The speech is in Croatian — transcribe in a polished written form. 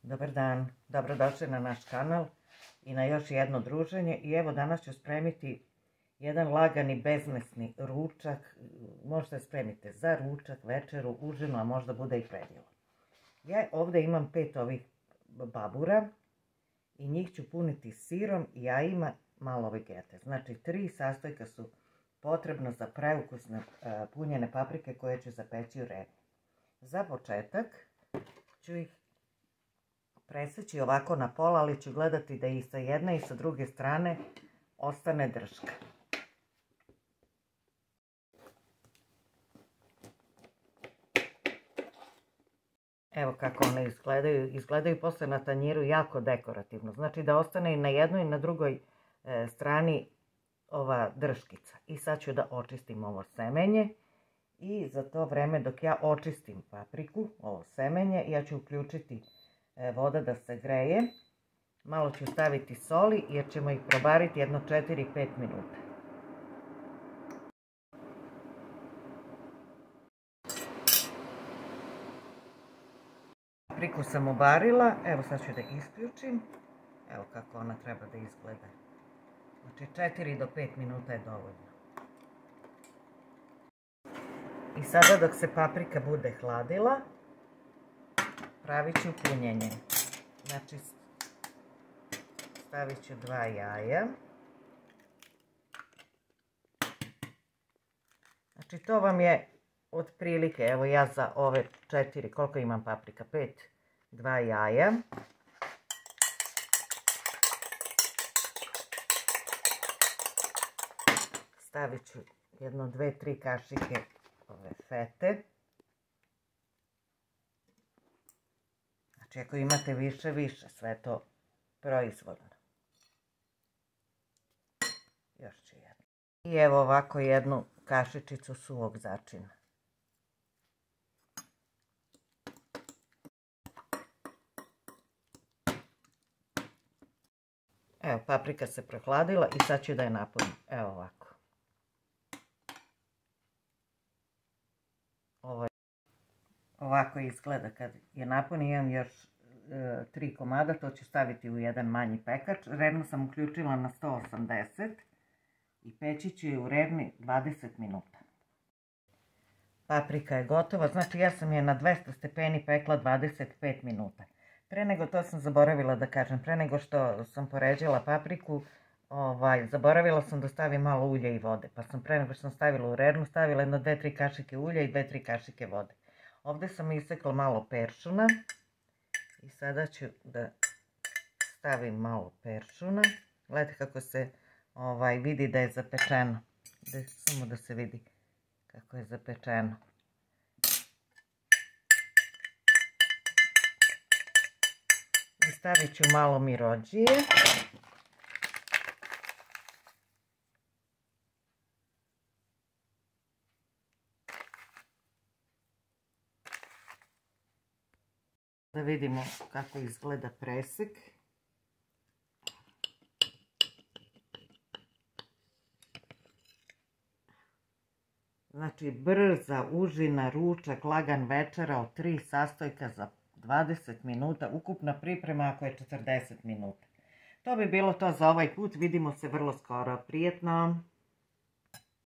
Dobar dan, dobrodošli na naš kanal i na još jedno druženje. I evo danas ću spremiti jedan lagani bezmesni ručak. Možete spremite za ručak, večeru, užinu, a možda bude i predjelo. Ja ovdje imam 5 ovih babura i njih ću puniti sirom, jajima, malo vegete. Znači 3 sastojka su potrebno za preukusne punjene paprike koje ću zapeći u remi. Za početak ću ih preseći ovako na pola, ali ću gledati da i sa jedne i sa druge strane ostane drška. Evo kako one izgledaju. Izgledaju posle na tanjiru jako dekorativno. Znači da ostane i na jednoj i na drugoj strani ova drškica. I sad ću da očistim ovo semenje. I za to vreme dok ja očistim papriku, ovo semenje, ja ću uključiti voda da se greje. Malo ću staviti soli jer ćemo ih probariti jedno 4-5 minuta. Papriku sam ubarila, evo sad ću da isključim. Evo kako ona treba da izgleda. Znači 4 do 5 minuta je dovoljno. I sada dok se paprika bude hladila, pravit ću punjenje. Znači stavit ću 2 jaja. Znači to vam je otprilike, evo ja za ove 4, koliko imam paprika? 5, 2 jaja. Stavit ću jedno 2-3 kašike ove fete. Znači ako imate više, sve to proizvoljno. Još ću jedno. I evo ovako jednu kašičicu suvog začina. Evo paprika se prohladila i sad ću da je napunim. Evo ovako. Ovako izgleda kad je napunim. Imam još 3 komada, to ću staviti u jedan manji pekač. Revnu sam uključila na 180 i peći ću je u revni 20 minuta. Paprika je gotova, znači ja sam je na 200 stepeni pekla 25 minuta. Pre nego, to sam zaboravila da kažem, pre nego što sam poređala papriku, zaboravila sam da stavim malo ulja i vode. Pa sam pre nego što sam stavila u revnu, stavila jedno 2-3 kašike ulja i 2-3 kašike vode. Ovdje sam isekla malo peršuna i sada ću da stavim malo peršuna. Gledajte kako se vidi da je zapečeno. Samo da se vidi kako je zapečeno. I stavit ću malo mirođije. Da vidimo kako izgleda presek. Znači brza užina, ručak, lagan večera od 3 sastojka za 20 minuta. Ukupna priprema ako je 40 minuta. To bi bilo to za ovaj put. Vidimo se vrlo skoro. Prijetno!